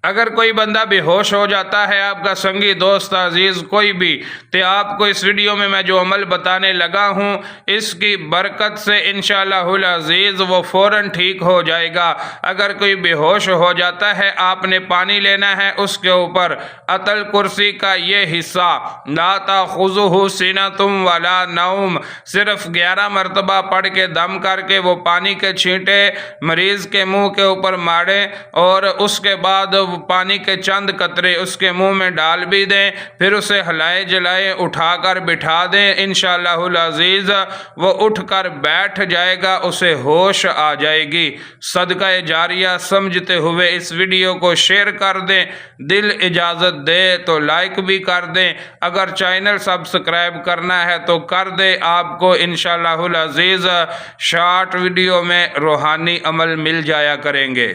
अगर कोई बंदा बेहोश हो जाता है, आपका संगी दोस्त अजीज कोई भी, तो आपको इस वीडियो में मैं जो अमल बताने लगा हूँ इसकी बरकत से इंशाअल्लाहुल अजीज वो फ़ौरन ठीक हो जाएगा। अगर कोई बेहोश हो जाता है, आपने पानी लेना है, उसके ऊपर अतल कुर्सी का ये हिस्सा ला ताखुज़ुहु सिनतुम वला नौम सिर्फ 11 मरतबा पढ़ के दम करके वो पानी के छींटे मरीज़ के मुंह के ऊपर मारें और उसके बाद पानी के चंद कतरे उसके मुंह में डाल भी दें, फिर उसे हिलाए जलाए उठाकर बिठा दें। इंशाअल्लाहुल अजीज़ वो उठकर बैठ जाएगा, उसे होश आ जाएगी। सदका जारिया समझते हुए इस वीडियो को शेयर कर दें। दिल इजाज़त दे तो लाइक भी कर दें। अगर चैनल सब्सक्राइब करना है तो कर दें। आपको इंशाअल्लाहुल अजीज़ शॉर्ट वीडियो में रूहानी अमल मिल जाया करेंगे।